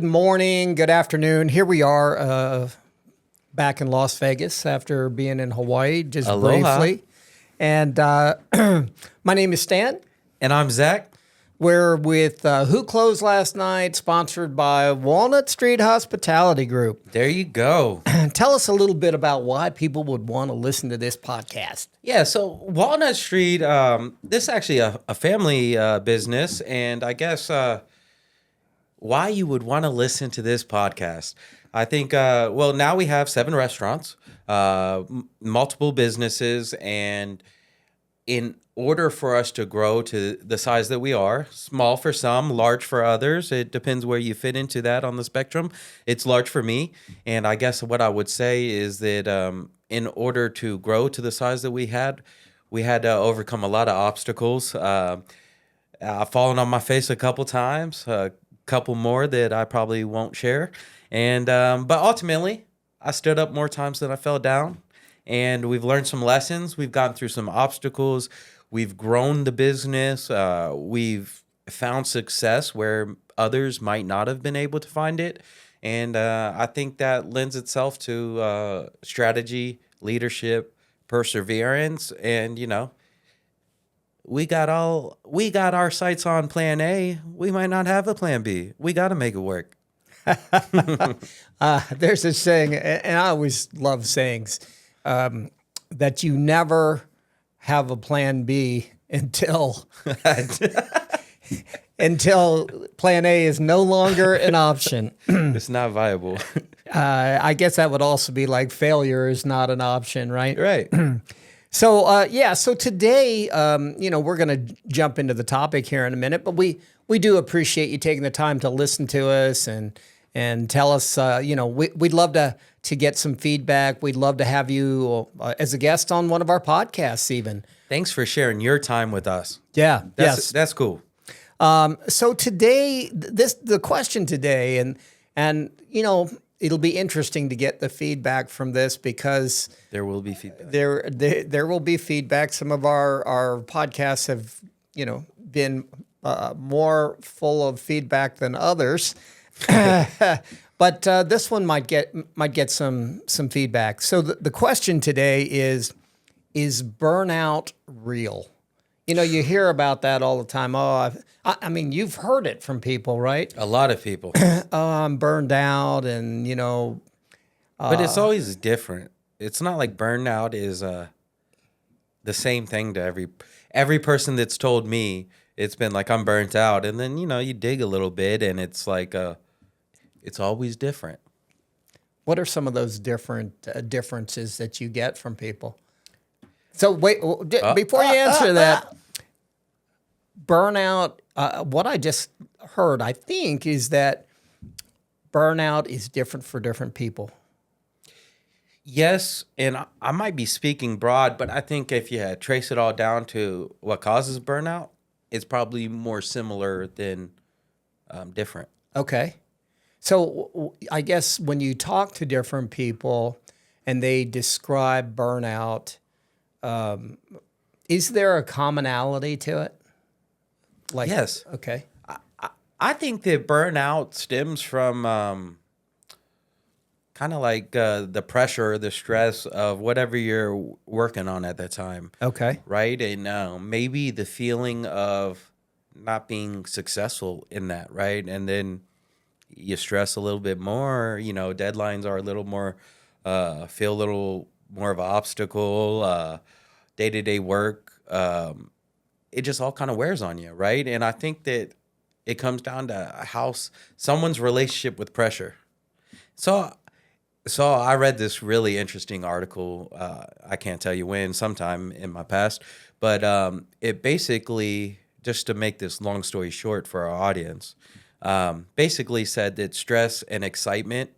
Good morning, good afternoon. Here we are back in Las Vegas after being in Hawaii just Aloha. briefly. And my name is Stan. And I'm Zach. We're with Who Closed Last Night, sponsored by Walnut Street Hospitality Group. There you go. Tell us a little bit about why people would want to listen to this podcast. Yeah, so Walnut Street, this is actually a family business, and I guess why you would want to listen to this podcast. I think, well, now we have 7 restaurants, multiple businesses, and in order for us to grow to the size that we are, small for some, large for others, it depends where you fit into that on the spectrum. It's large for me, and I guess what I would say is that in order to grow to the size that we had to overcome a lot of obstacles. I've fallen on my face a couple times, a couple more that I probably won't share, and but ultimately, I stood up more times than I fell down. And we've learned some lessons. We've gotten through some obstacles. We've grown the business. We've found success where others might not have been able to find it. And I think that lends itself to strategy, leadership, perseverance. And, you know, we got our sights on plan A. We might not have a plan B. We got to make it work. There's a saying, and I always love sayings, that you never have a plan B until plan A is no longer an option. It's not viable. I guess that would also be like failure is not an option, right? Right. So, so today, we're going to jump into the topic here in a minute, but we do appreciate you taking the time to listen to us and tell us, we'd love to get some feedback. We'd love to have you as a guest on one of our podcasts even. Thanks for sharing your time with us. Yeah. That's cool. So today, the question today, and it'll be interesting to get the feedback from this because there will be feedback. There will be feedback. Some of our podcasts have, been more full of feedback than others. But this one might get some feedback. So the question today is burnout real? You hear about that all the time. Oh, I mean, you've heard it from people, right? A lot of people. Oh, I'm burned out, and but it's always different. It's not like burnout is the same thing to every person that's told me. It's been like I'm burnt out, and then you dig a little bit, and it's like it's always different. What are some of those differences that you get from people? So wait, before you answer that, burnout, what I just heard, I think, is that burnout is different for different people. Yes, and I might be speaking broad, but I think if you trace it all down to what causes burnout, it's probably more similar than different. Okay. So I guess when you talk to different people and they describe burnout, is there a commonality to it? Yes. Okay. I think that burnout stems from kind of like the pressure, the stress of whatever you're working on at that time. Okay. Right? And maybe the feeling of not being successful in that, right? And then you stress a little bit more, deadlines are a little more, feel a little more of an obstacle, day-to-day work. It just all kind of wears on you, right? And I think that it comes down to how someone's relationship with pressure. So I read this really interesting article. I can't tell you when, sometime in my past, but it basically, just to make this long story short for our audience, basically said that stress and excitement,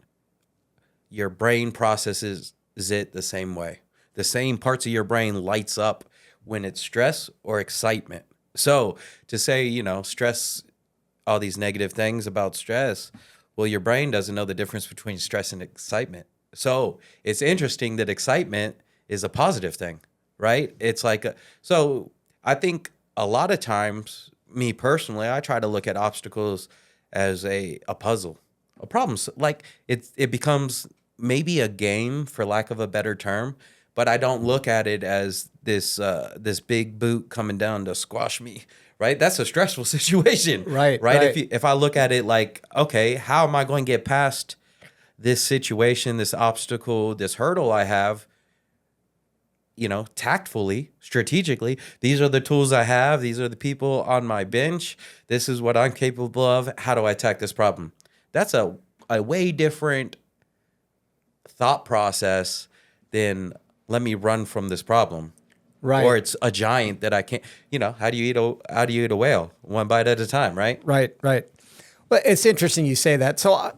your brain processes it the same way. The same parts of your brain lights up when it's stress or excitement. So to say, stress, all these negative things about stress, well, your brain doesn't know the difference between stress and excitement. So it's interesting that excitement is a positive thing, right? It's like, so I think a lot of times, me personally, I try to look at obstacles as a puzzle. problems. Like it becomes maybe a game, for lack of a better term, but I don't look at it as this big boot coming down to squash me. Right? That's a stressful situation. Right, Right? right. If I look at it like, okay, how am I going to get past this situation, this obstacle, this hurdle I have? Tactfully, strategically, these are the tools I have. These are the people on my bench. This is what I'm capable of. How do I attack this problem? That's a way different thought process than let me run from this problem. Right. Or it's a giant that I can't, how do you eat a whale? One bite at a time, right? Right, right. Well, it's interesting you say that. So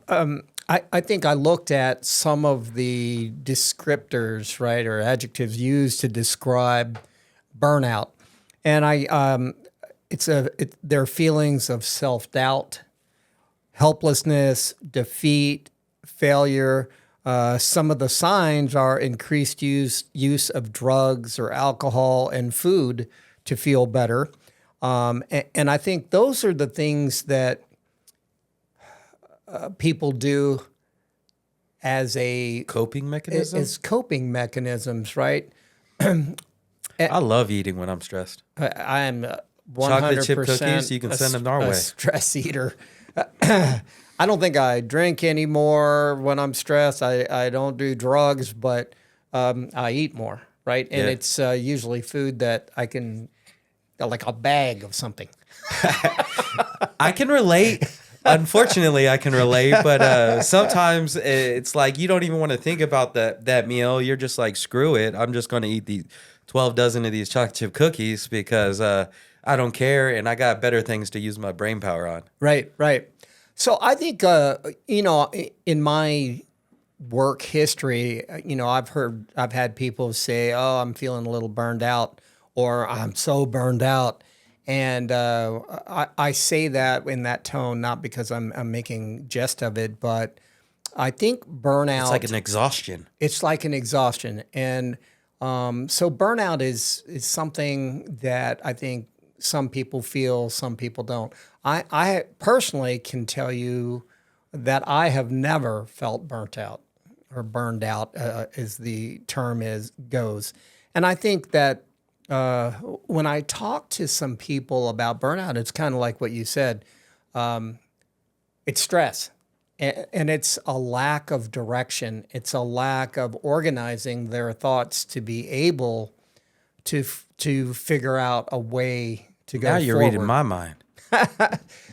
I think I looked at some of the descriptors, right, or adjectives used to describe burnout, and there are feelings of self-doubt, helplessness, defeat, failure. Some of the signs are increased use of drugs or alcohol and food to feel better. And I think those are the things that people do as a Coping mechanism? as coping mechanisms, right? I love eating when I'm stressed. I am 100% Chocolate chip cookies, you can send them our a way. stress eater. I don't think I drink anymore when I'm stressed. I don't do drugs, but I eat more, right? And it's usually food that I can, like a bag of something. I can relate. Unfortunately, I can relate, but sometimes it's like you don't even want to think about that meal. You're just like, screw it. I'm just going to eat the 12 dozen of these chocolate chip cookies because I don't care, and I got better things to use my brain power on. Right, right. So I think, in my work history, I've had people say, oh, I'm feeling a little burned out, or I'm so burned out. And I say that in that tone, not because I'm making jest of it, but I think burnout. It's like an exhaustion. It's like an exhaustion. And so burnout is something that I think some people feel, some people don't. I personally can tell you that I have never felt burnt out or burned out, as the term goes. And I think that when I talk to some people about burnout, it's kind of like what you said. It's stress, and it's a lack of direction. It's a lack of organizing their thoughts to be able to figure out a way to go Now you're forward. reading my mind.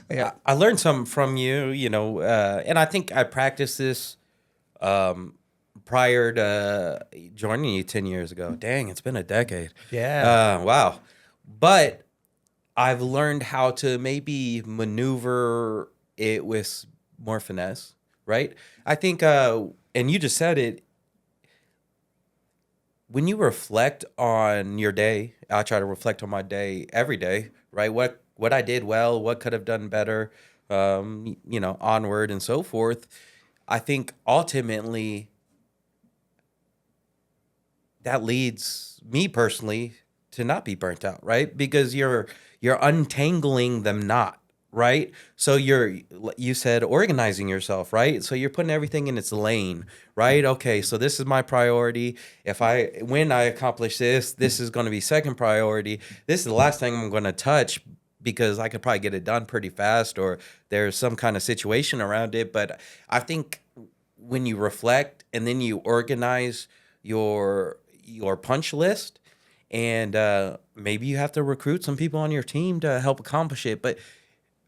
Yeah. I learned something from you, and I think I practiced this prior to joining you 10 years ago. Dang, it's been a decade. Yeah. Wow. But I've learned how to maybe maneuver it with more finesse, right? I think, and you just said it, when you reflect on your day, I try to reflect on my day every day, right? What I did well, what could have done better, onward and so forth. I think ultimately that leads me personally to not be burnt out, right? Because you're untangling the knot, right? So you said organizing yourself, right? So you're putting everything in its lane, right? Okay, so this is my priority. When I accomplish this is going to be second priority. This is the last thing I'm going to touch because I could probably get it done pretty fast, or there's some kind of situation around it. But I think when you reflect and then you organize your punch list, and maybe you have to recruit some people on your team to help accomplish it. But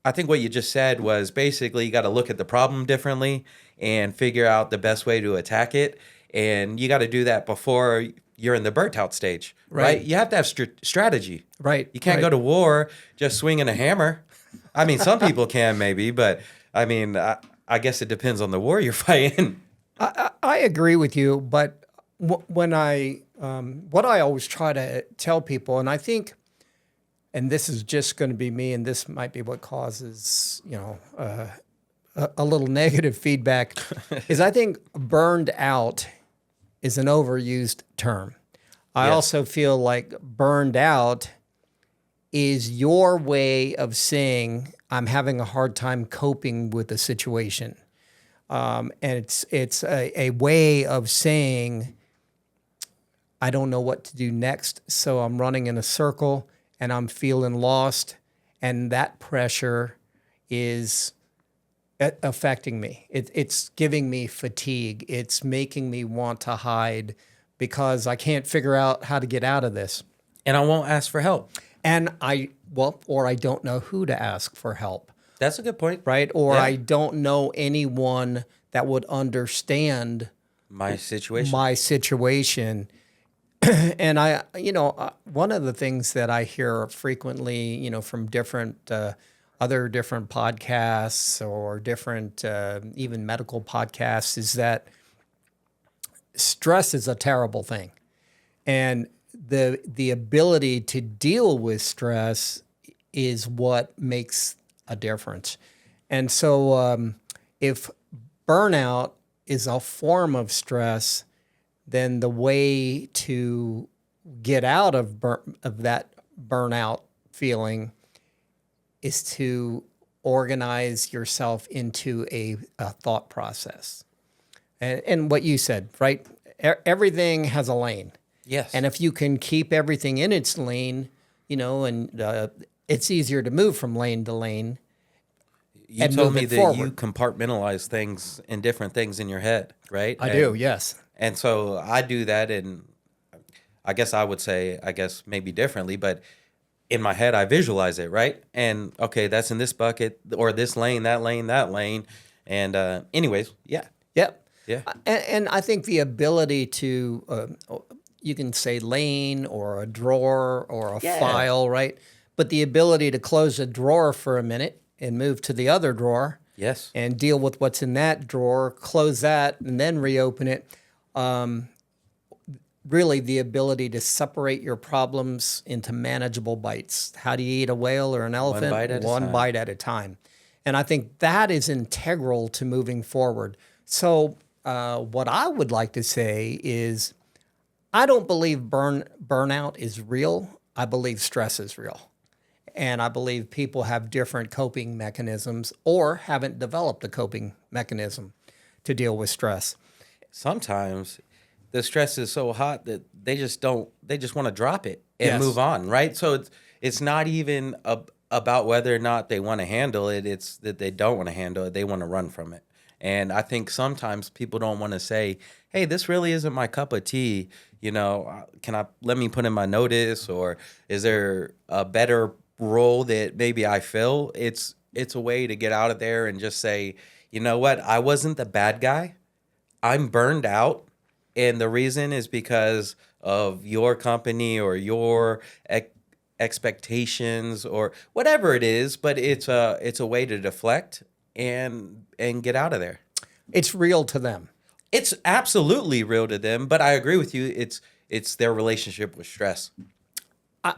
I think what you just said was basically you got to look at the problem differently and figure out the best way to attack it. And you got to do that before you're in the burnt out stage, right? You have to have strategy. Right. You can't go to war just swinging a hammer. I mean, some people can maybe, but I mean, I guess it depends on the war you're fighting. I agree with you, but when what I always try to tell people, and I think, and this is just going to be me, and this might be what causes, a little negative feedback, is I think burned out is an overused term. I also feel like burned out is your way of saying I'm having a hard time coping with the situation. And it's a way of saying, I don't know what to do next, so I'm running in a circle and I'm feeling lost, and that pressure is affecting me. It's giving me fatigue. It's making me want to hide because I can't figure out how to get out of this. And I won't ask for help. And or I don't know who to ask for help, That's a good point. right? Or Yeah. I don't know anyone that would understand My situation. my situation. And one of the things that I hear frequently, from different other different podcasts or different even medical podcasts is that stress is a terrible thing, and the ability to deal with stress is what makes a difference. And so, if burnout is a form of stress, then the way to get out of that burnout feeling is to organize yourself into a thought process. And what you said, right? Everything has a lane. Yes. And if you can keep everything in its lane, it's easier to move from lane to lane. You and told move me it that forward. you compartmentalize things in different things in your head, right? I do, yes. And so I do that, and I guess I would say, maybe differently, but in my head, I visualize it, right? And okay, that's in this bucket or this lane, that lane, that lane. And anyways, yeah. Yep. Yeah. And I think the ability to, you can say lane or a drawer or a Yeah. file, right? But the ability to close a drawer for a minute and move to the other drawer Yes. and deal with what's in that drawer, close that, and then reopen it. Really, the ability to separate your problems into manageable bites. How do you eat a whale or an elephant? bite at a One time. bite at a time. And I think that is integral to moving forward. So, what I would like to say is, I don't believe burnout is real. I believe stress is real. And I believe people have different coping mechanisms or haven't developed a coping mechanism to deal with stress. Sometimes the stress is so hot that they just want to drop it and Yes. move on, right? So it's not even about whether or not they want to handle it. It's that they don't want to handle it. They want to run from it. And I think sometimes people don't want to say, hey, this really isn't my cup of tea. Let me put in my notice, or is there a better role that maybe I fill? It's a way to get out of there and just say, you know what? I wasn't the bad guy. I'm burned out. And the reason is because of your company or your expectations or whatever it is. But it's a way to deflect and get out of there. It's real to them. It's absolutely real to them. But I agree with you. It's their relationship with stress.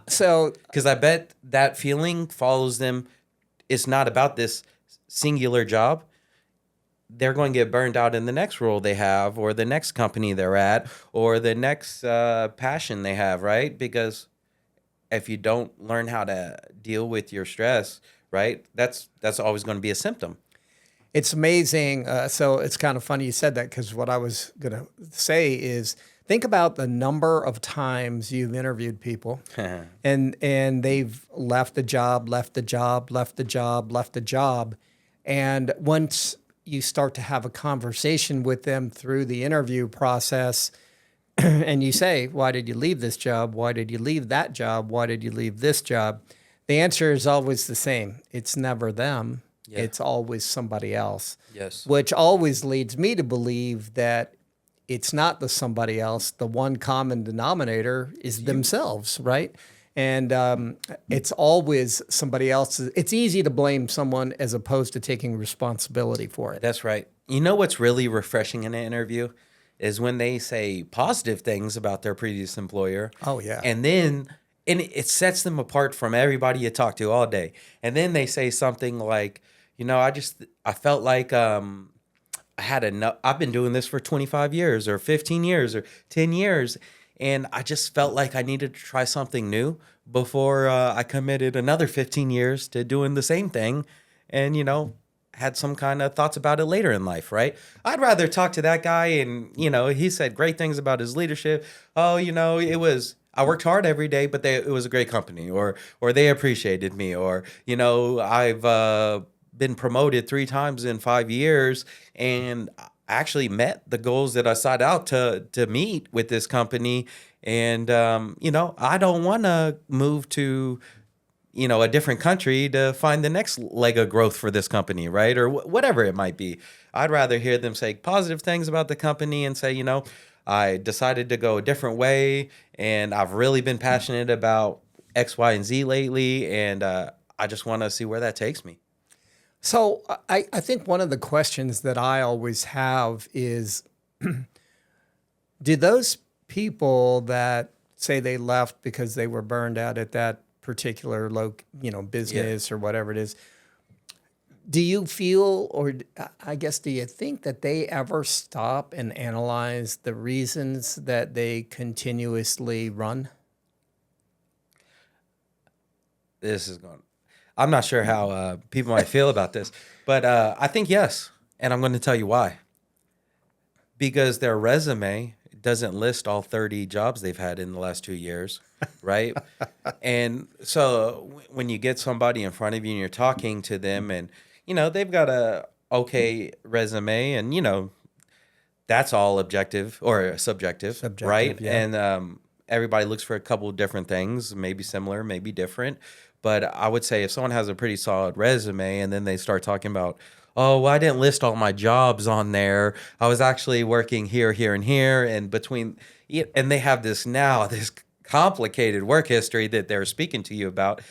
So Because I bet that feeling follows them. It's not about this singular job. They're going to get burned out in the next role they have, or the next company they're at, or the next passion they have, right? Because if you don't learn how to deal with your stress, right, that's always going to be a symptom. it's amazing. So it's kind of funny you said that, because what I was going to say is, think about the number of times you've interviewed people and they've left the job. And once you start to have a conversation with them through the interview process, and you say, why did you leave this job? Why did you leave that job? Why did you leave this job? The answer is always the same. It's never them. Yeah. It's always somebody else. Yes. Which always leads me to believe that it's not the somebody else. The one common denominator is themselves, right? And it's always somebody else. It's easy to blame someone as opposed to taking responsibility for it. That's right. You know what's really refreshing in an interview is when they say positive things about their previous employer. Oh, yeah. And it sets them apart from everybody you talk to all day. And then they say something like, I felt like I had enough. I've been doing this for 25 years or 15 years or 10 years. And I just felt like I needed to try something new before I committed another 15 years to doing the same thing. And, had some kind of thoughts about it later in life, right? I'd rather talk to that guy and, he said great things about his leadership. Oh, I worked hard every day, but it was a great company, or they appreciated me, or, I've been promoted 3 times in 5 years, and I actually met the goals that I sought out to meet with this company. And, I don't want to move to a different country to find the next leg of growth for this company, right? Or whatever it might be. I'd rather hear them say positive things about the company and say, I decided to go a different way, and I've really been passionate about X, Y, and Z lately, and I just want to see where that takes me. So I think one of the questions that I always have is, do those people that say they left because they were burned out at that particular business or whatever it is, do you feel, or I guess, do you think that they ever stop and analyze the reasons that they continuously run? I'm not sure how people might feel about this, but I think yes. And I'm going to tell you why. Because their resume doesn't list all 30 jobs they've had in the last 2 years, right? And so when you get somebody in front of you and you're talking to them, and they've got a okay resume, and that's all objective or subjective, right? Yeah. And everybody looks for a couple of different things, maybe similar, maybe different. But I would say if someone has a pretty solid resume and then they start talking about, oh, well, I didn't list all my jobs on there, I was actually working here, here, and here, and between, and they have this complicated work history that they're speaking to you about,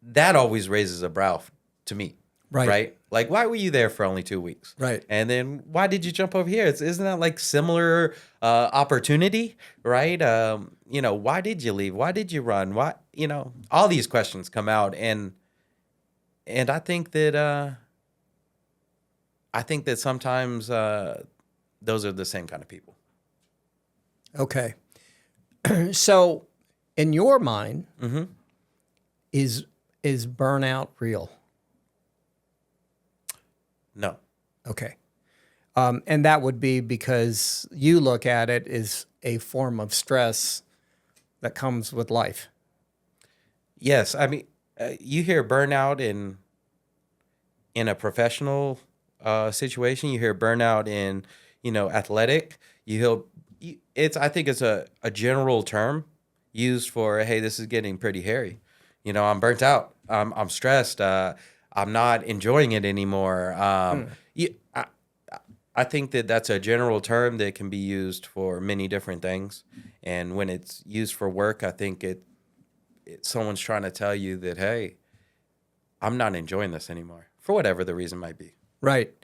that always raises a brow to me. Right? Like, why were you there for only 2 weeks? Right. And then why did you jump over here? Isn't that like similar opportunity, right? Why did you leave? Why did you run? Why, all these questions come out, and I think that sometimes those are the same kind of people. Okay. So, in your mind, is burnout real? No. Okay. And that would be because you look at it as a form of stress that comes with life. Yes. I mean, you hear burnout in a professional situation. You hear burnout in, athletic. I think it's a general term used for, hey, this is getting pretty hairy. I'm burnt out. I'm stressed. I'm not enjoying it anymore. I think that that's a general term that can be used for many different things. And when it's used for work, I think someone's trying to tell you that, hey, I'm not enjoying this anymore, for whatever the reason might be. Right.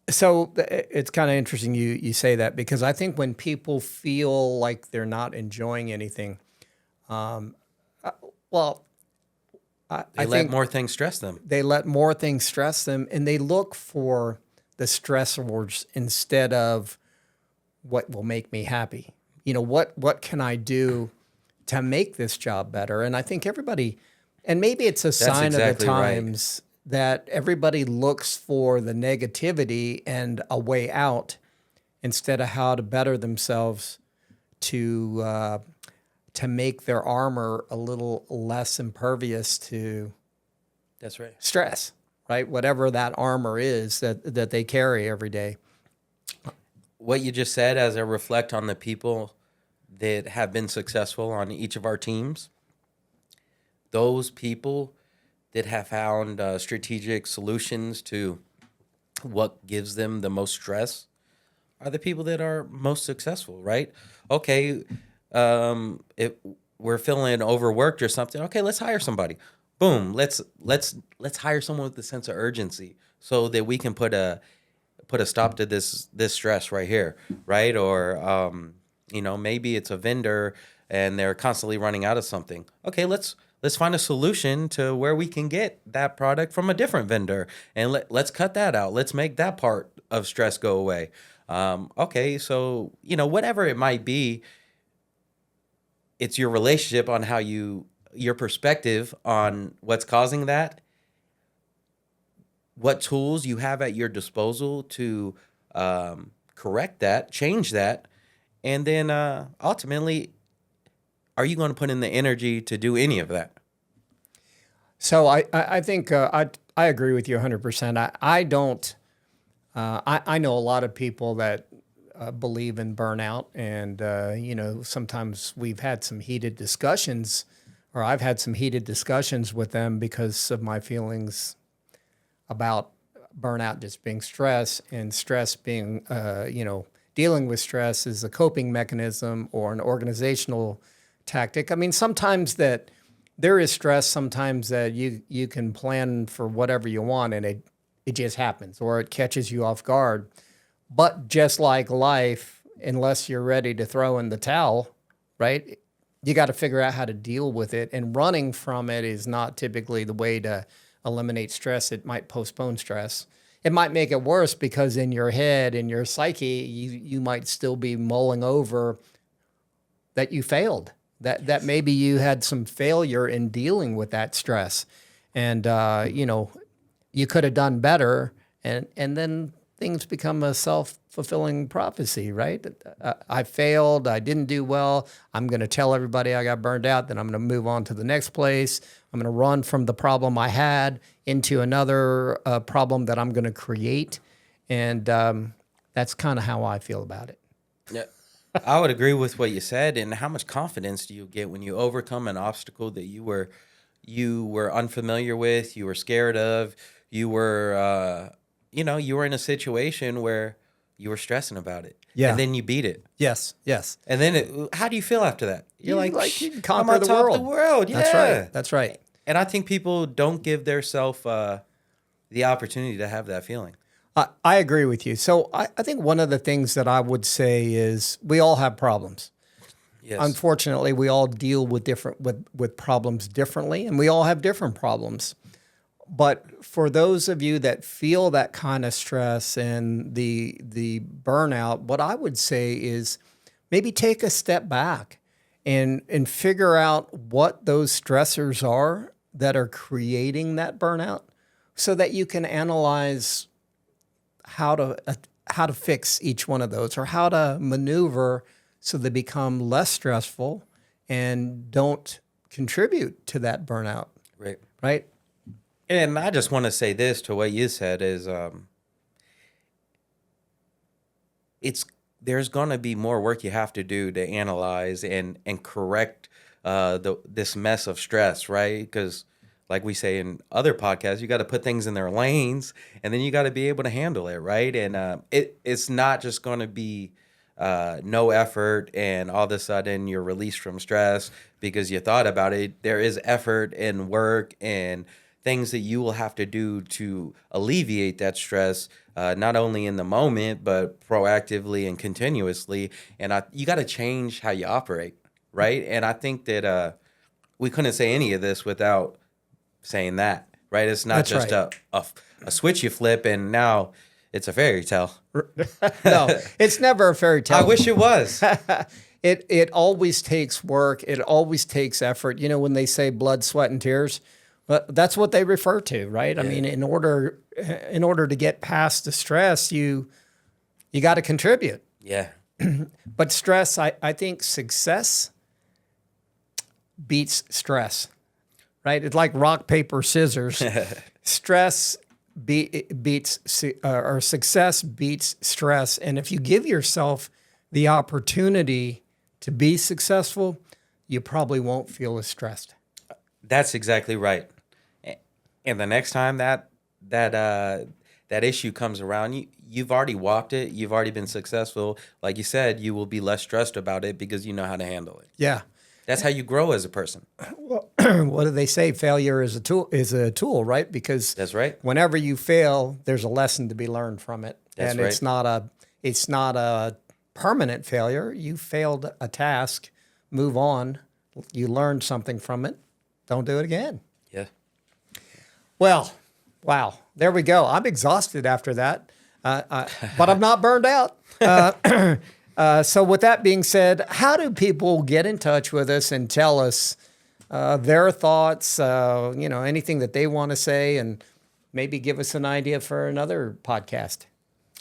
So it's kind of interesting you say that, because I think when people feel like they're not enjoying anything, They let more things stress them. They let more things stress them, and they look for the stressors instead of what will make me happy. What can I do to make this job better? And I think everybody, and maybe it's a sign of the times that everybody looks for the negativity and a way out instead of how to better themselves to make their armor a little less impervious to stress, right? Whatever that armor is that they carry every day. What you just said, as I reflect on the people that have been successful on each of our teams, those people that have found strategic solutions to what gives them the most stress are the people that are most successful, right? Okay, if we're feeling overworked or something, okay, let's hire somebody. Boom, let's hire someone with a sense of urgency so that we can put a stop to this stress right here, right? Or maybe it's a vendor and they're constantly running out of something. Okay, let's find a solution to where we can get that product from a different vendor, and let's cut that out. Let's make that part of stress go away. Okay, so whatever it might be, it's your relationship on how your perspective on what's causing that. what tools you have at your disposal to correct that, change that, and then ultimately, are you going to put in the energy to do any of that? So I think I agree with you 100%. I don't. I know a lot of people that believe in burnout, and sometimes we've had some heated discussions, or I've had some heated discussions with them because of my feelings about burnout just being stress, and stress being dealing with stress is a coping mechanism or an organizational tactic. I mean, sometimes that there is stress, sometimes that you can plan for whatever you want and it just happens or it catches you off guard. But just like life, unless you're ready to throw in the towel, right? You got to figure out how to deal with it. And running from it is not typically the way to eliminate stress. It might postpone stress. It might make it worse because in your head, in your psyche, you might still be mulling over that you failed, that maybe you had some failure in dealing with that stress. And, you could have done better. And then things become a self-fulfilling prophecy, right? I failed. I didn't do well. I'm going to tell everybody I got burned out. Then I'm going to move on to the next place. I'm going to run from the problem I had into another problem that I'm going to create. And that's kind of how I feel about it. Yeah, I would agree with what you said. And how much confidence do you get when you overcome an obstacle that you were unfamiliar with, you were scared of, you were you were in a situation where you were stressing about it. Yeah. And then you beat it. Yes. And then how do you feel after that? You're like you can conquer I'm on the top world. of the world. Yeah. That's right. And I think people don't give themselves the opportunity to have that feeling. I agree with you. So I think one of the things that I would say is we all have problems. Yes. Unfortunately, we all deal with with problems differently, and we all have different problems. But for those of you that feel that kind of stress and the burnout, what I would say is maybe take a step back and figure out what those stressors are that are creating that burnout, so that you can analyze how to fix each one of those, or how to maneuver so they become less stressful and don't contribute to that burnout. Right. And I just want to say this to what you said is there's going to be more work you have to do to analyze and correct this mess of stress, right? Because like we say in other podcasts, you got to put things in their lanes, and then you got to be able to handle it, right? And it's not just going to be no effort and all of a sudden you're released from stress because you thought about it. There is effort and work and things that you will have to do to alleviate that stress, not only in the moment, but proactively and continuously. And you got to change how you operate, right? And I think that we couldn't say any of this without saying that, right? It's not That's just right. a switch you flip and now it's a fairy tale. No, it's never a fairy tale. I wish it was. It always takes work. It always takes effort. You know, when they say blood, sweat, and tears, but that's what they refer to, right? Yeah. I mean, in order to get past the stress, you got to contribute. Yeah. But stress, I think success beats stress, right? It's like rock, paper, scissors. Stress beats or success beats stress. And if you give yourself the opportunity to be successful, you probably won't feel as stressed. That's exactly right. And the next time that issue comes around, you've already walked it. You've already been successful. Like you said, you will be less stressed about it because you know how to handle it. Yeah. That's how you grow as a person. Well, what do they say? Failure is a tool, right? Because that's right. Whenever you fail, there's a lesson to be learned from it. That's and right. It's not a permanent failure. You failed a task, move on. You learned something from it. Don't do it again. Yeah. Well, wow. There we go. I'm exhausted after that, but I'm not burned out. So with that being said, how do people get in touch with us and tell us their thoughts, anything that they want to say? And maybe give us an idea for another podcast.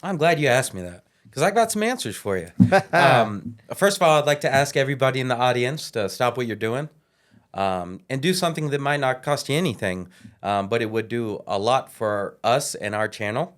I'm glad you asked me that because I got some answers for you. First of all, I'd like to ask everybody in the audience to stop what you're doing and do something that might not cost you anything, but it would do a lot for us and our channel.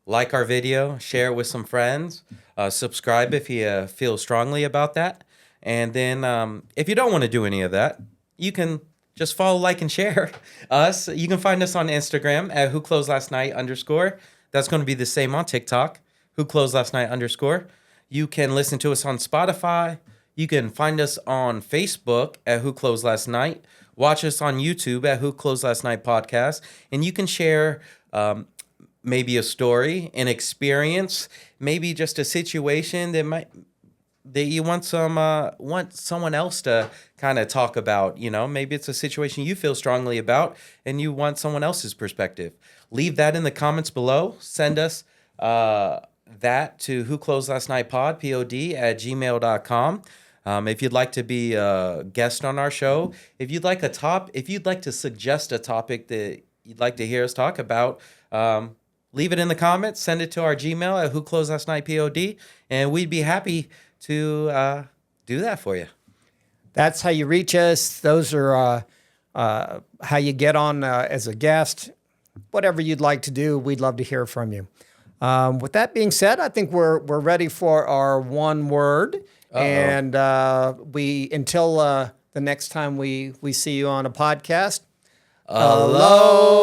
Like our video, share it with some friends, subscribe if you feel strongly about that. And then if you don't want to do any of that, you can just follow, like, and share us. You can find us on Instagram at whoclosedlastnight_. That's going to be the same on TikTok, whoclosedlastnight_. You can listen to us on Spotify. You can find us on Facebook at Who Closed Last Night. Watch us on YouTube at Who Closed Last Night Podcast. And you can share maybe a story, an experience, maybe just a situation that you want someone else to kind of talk about. You know, maybe it's a situation you feel strongly about and you want someone else's perspective. Leave that in the comments below. Send us that to whoclosedlastnightpod, P-O-D, @gmail.com. If you'd like to be a guest on our show, if you'd like to suggest a topic that you'd like to hear us talk about, leave it in the comments. Send it to our Gmail at whoclosedlastnightpod, and we'd be happy to do that for you. That's how you reach us. Those are how you get on as a guest. Whatever you'd like to do, we'd love to hear from you. With that being said, I think we're ready for our one word. And until the next time we see you on a podcast. Aloha.